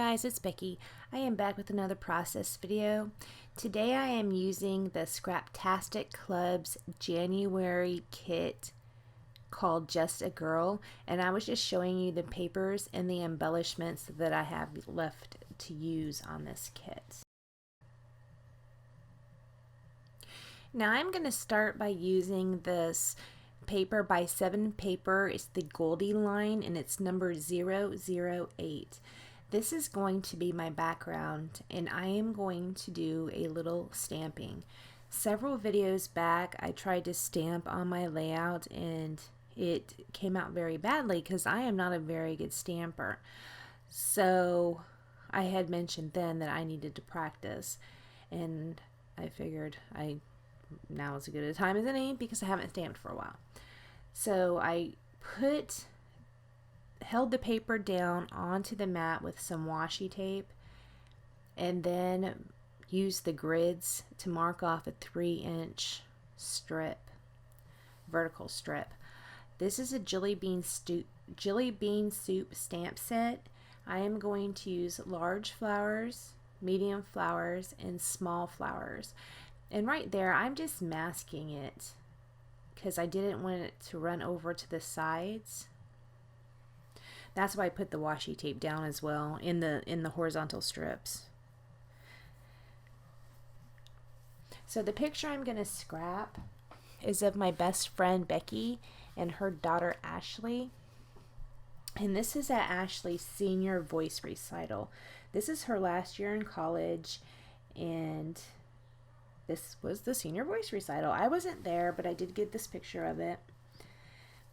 guys, it's Becky. I am back with another process video. Today I am using the Scraptastic Club's January kit called Just a Girl, and I was just showing you the papers and the embellishments that I have left to use on this kit. Now I'm going to start by using this paper by 7 paper. It's the Goldie line and it's number 008. This is going to be my background and I am going to do a little stamping. Several videos back I tried to stamp on my layout and it came out very badly because I am not a very good stamper. So I had mentioned then that I needed to practice, and I figured now is as good a time as any because I haven't stamped for a while. So I held the paper down onto the mat with some washi tape and then used the grids to mark off a 3-inch strip, vertical strip. This is a jelly bean soup stamp set. I am going to use large flowers, medium flowers, and small flowers. And right there, I'm just masking it because I didn't want it to run over to the sides. That's why I put the washi tape down as well in the horizontal strips. So the picture I'm going to scrap is of my best friend Becky and her daughter Ashley. And this is at Ashley's senior voice recital. This is her last year in college, and this was the senior voice recital. I wasn't there, but I did get this picture of it.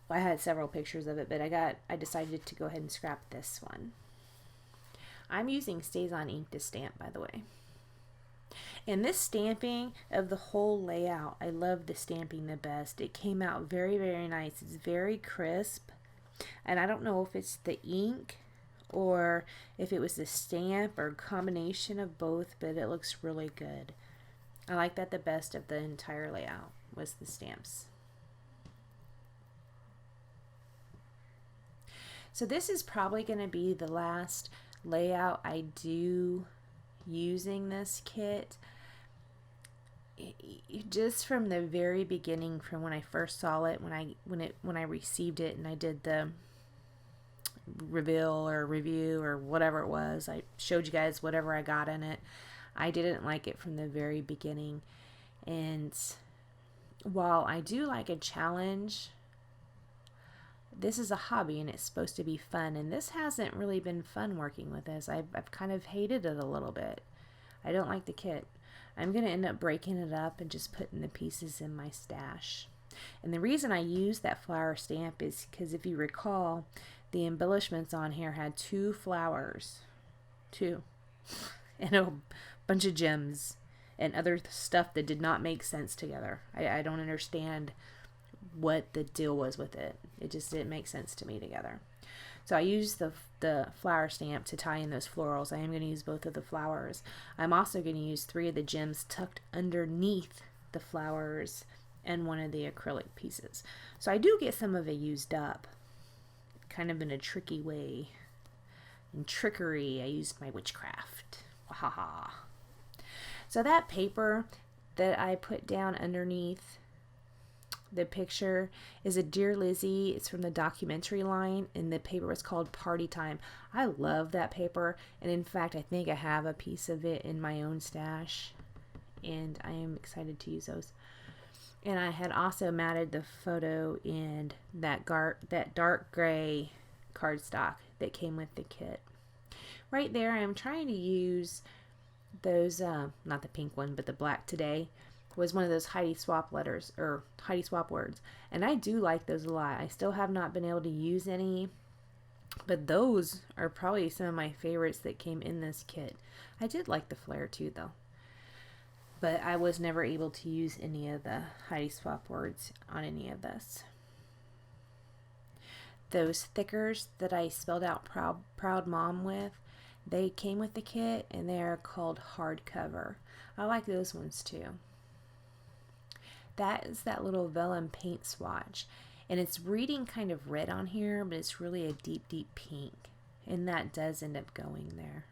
Well, I had several pictures of it, but I decided to go ahead and scrap this one. I'm using StazOn ink to stamp, by the way. And this stamping of the whole layout, I love the stamping the best. It came out very, very nice. It's very crisp. And I don't know if it's the ink or if it was the stamp or combination of both, but it looks really good. I like that the best of the entire layout was the stamps. So this is probably going to be the last layout I do using this kit. Just from the very beginning, from when I first saw it, when I received it and I did the reveal or review or whatever it was, I showed you guys whatever I got in it. I didn't like it from the very beginning, and while I do like a challenge, this is a hobby and it's supposed to be fun, and this hasn't really been fun working with this. I've kind of hated it a little bit. I don't like the kit. I'm going to end up breaking it up and just putting the pieces in my stash. And the reason I use that flower stamp is because if you recall, the embellishments on here had 2 flowers. 2. And a bunch of gems and other stuff that did not make sense together. I don't understand what the deal was with it. It just didn't make sense to me together. So I used the flower stamp to tie in those florals. I am going to use both of the flowers. I'm also going to use 3 of the gems tucked underneath the flowers and 1 of the acrylic pieces. So I do get some of it used up, kind of in a tricky way. In trickery, I used my witchcraft. Wahaha. So that paper that I put down underneath the picture is a Dear Lizzie. It's from the documentary line, and the paper was called Party Time. I love that paper, and in fact I think I have a piece of it in my own stash, and I am excited to use those. And I had also matted the photo in that dark gray cardstock that came with the kit. Right there I'm trying to use those, not the pink one, but the black today was one of those Heidi Swap letters, or Heidi Swap words, and I do like those a lot. I still have not been able to use any, but those are probably some of my favorites that came in this kit. I did like the flare too though, but I was never able to use any of the Heidi Swap words on any of this. Those thickers that I spelled out Proud Mom with, they came with the kit and they're called hardcover. I like those ones too. That is that little vellum paint swatch, and it's reading kind of red on here, but it's really a deep, deep pink, and that does end up going there.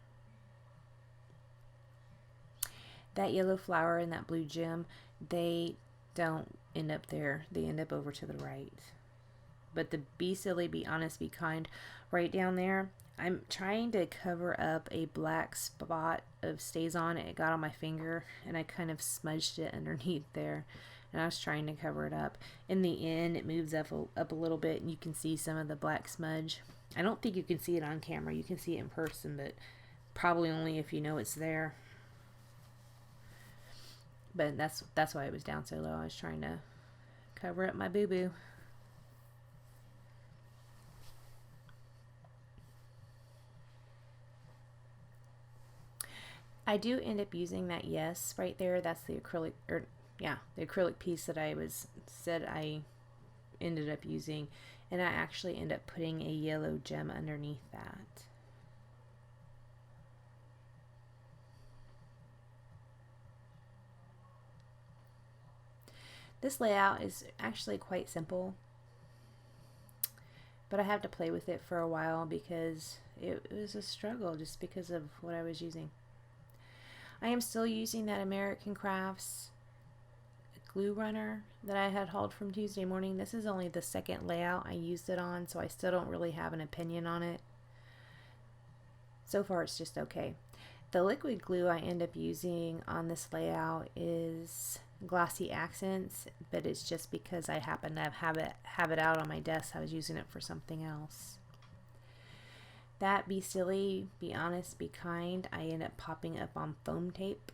that yellow flower and that blue gem, they don't end up there. They end up over to the right. But the Be Silly, Be Honest, Be Kind right down there, I'm trying to cover up a black spot of StazOn. It got on my finger and I kind of smudged it underneath there. And I was trying to cover it up. In the end, it moves up a little bit and you can see some of the black smudge. I don't think you can see it on camera. You can see it in person, but probably only if you know it's there. But that's why it was down so low. I was trying to cover up my boo-boo. I do end up using that yes right there. That's the acrylic, the acrylic piece that said I ended up using, and I actually end up putting a yellow gem underneath that. This layout is actually quite simple, but I have to play with it for a while because it was a struggle just because of what I was using. I am still using that American Crafts glue runner that I had hauled from Tuesday morning. This is only the second layout I used it on, so I still don't really have an opinion on it. So far it's just okay. The liquid glue I end up using on this layout is Glossy Accents, but it's just because I happen to have it out on my desk. I was using it for something else. That Be Silly, Be Honest, Be Kind, I end up popping up on foam tape.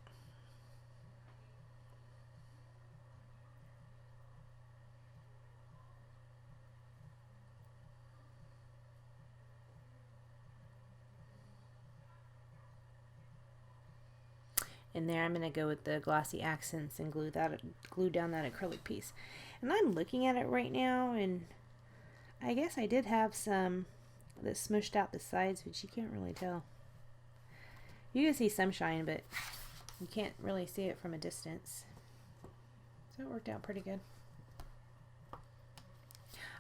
And there I'm going to go with the Glossy Accents and glue down that acrylic piece. And I'm looking at it right now, and I guess I did have some that smushed out the sides, but you can't really tell. You can see some shine, but you can't really see it from a distance. So it worked out pretty good.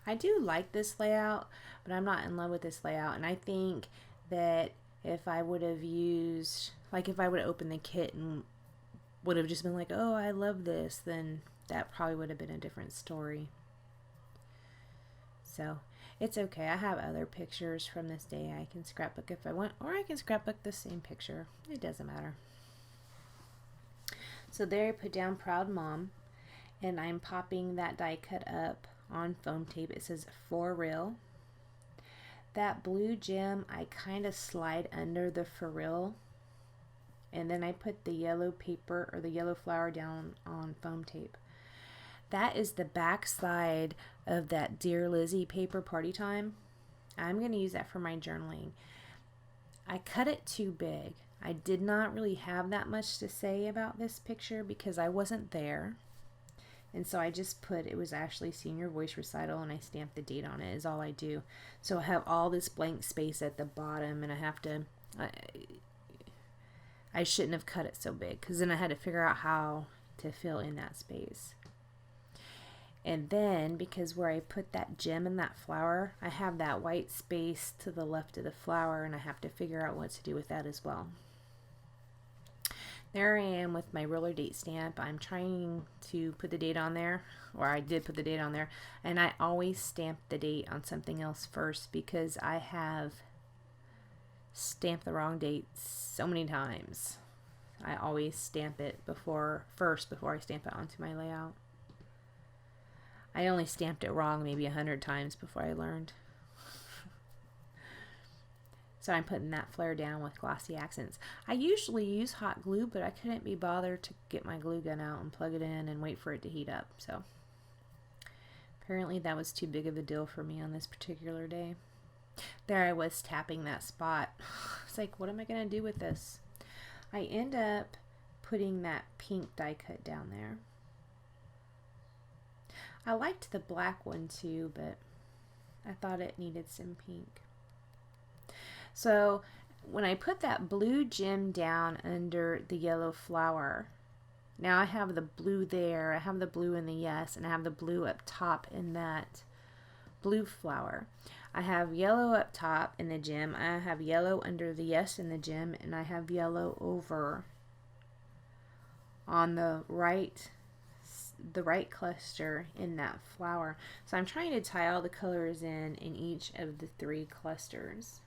I do like this layout, but I'm not in love with this layout, and I think that if I would have used, like if I would have opened the kit and would have just been like, oh, I love this, then that probably would have been a different story. So it's okay. I have other pictures from this day I can scrapbook if I want, or I can scrapbook the same picture. It doesn't matter. So there I put down Proud Mom, and I'm popping that die cut up on foam tape. It says For Real. That blue gem I kind of slide under the For Real, and then I put the yellow paper or the yellow flower down on foam tape. That is the back side of that Dear Lizzie paper Party Time. I'm going to use that for my journaling. I cut it too big. I did not really have that much to say about this picture because I wasn't there. And so I just put, it was Ashley's senior voice recital, and I stamped the date on it is all I do. So I have all this blank space at the bottom, and I have to, I shouldn't have cut it so big because then I had to figure out how to fill in that space. And then, because where I put that gem in that flower, I have that white space to the left of the flower, and I have to figure out what to do with that as well. There I am with my roller date stamp. I'm trying to put the date on there, or I did put the date on there, and I always stamp the date on something else first because I have stamped the wrong date so many times. I always stamp it first before I stamp it onto my layout. I only stamped it wrong maybe 100 times before I learned. So I'm putting that flare down with Glossy Accents. I usually use hot glue, but I couldn't be bothered to get my glue gun out and plug it in and wait for it to heat up. So apparently that was too big of a deal for me on this particular day. There I was tapping that spot. It's like, what am I going to do with this? I end up putting that pink die cut down there. I liked the black one too, but I thought it needed some pink. So when I put that blue gem down under the yellow flower, now I have the blue there, I have the blue in the yes, and I have the blue up top in that blue flower. I have yellow up top in the gem, I have yellow under the yes in the gem, and I have yellow over on the right cluster in that flower. So I'm trying to tie all the colors in each of the 3 clusters.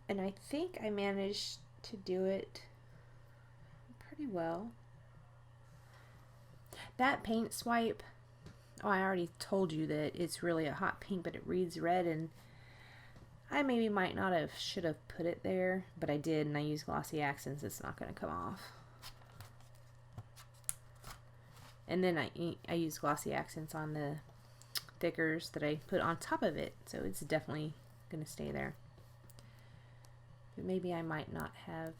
And I think I managed to do it pretty well. That paint swipe, oh, I already told you that it's really a hot pink, but it reads red, and I maybe might not have, should have put it there, but I did, and I used glossy accents. It's not going to come off. And then I use glossy accents on the thickers that I put on top of it, so it's definitely going to stay there. But maybe I might not have,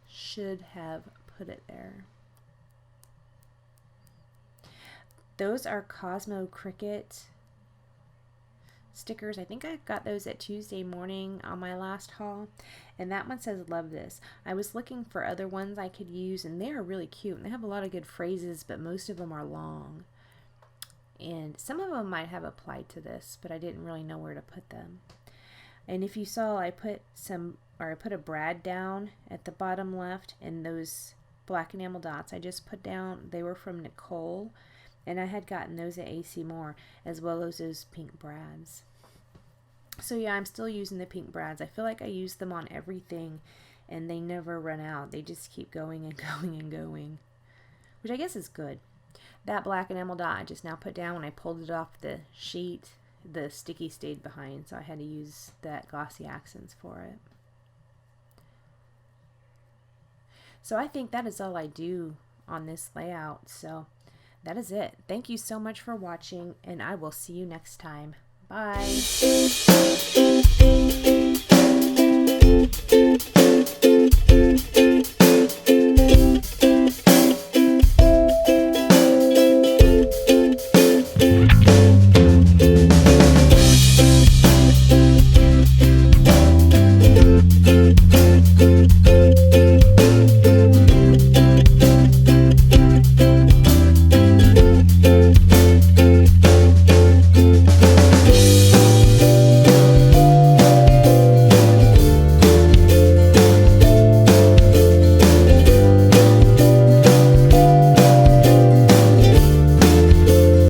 should have put it there. Those are Cosmo Cricket stickers. I think I got those at Tuesday morning on my last haul, and that one says love this. I was looking for other ones I could use, and they are really cute, and they have a lot of good phrases, but most of them are long, and some of them might have applied to this, but I didn't really know where to put them. And if you saw, I put a brad down at the bottom left, and those black enamel dots I just put down, they were from Nicole, and I had gotten those at AC Moore, as well as those pink brads. So yeah, I'm still using the pink brads. I feel like I use them on everything, and they never run out. They just keep going and going and going, which I guess is good. That black enamel dot I just now put down, when I pulled it off the sheet, the sticky stayed behind, so I had to use that glossy accents for it. So I think that is all I do on this layout. So that is it. Thank you so much for watching, and I will see you next time. Bye.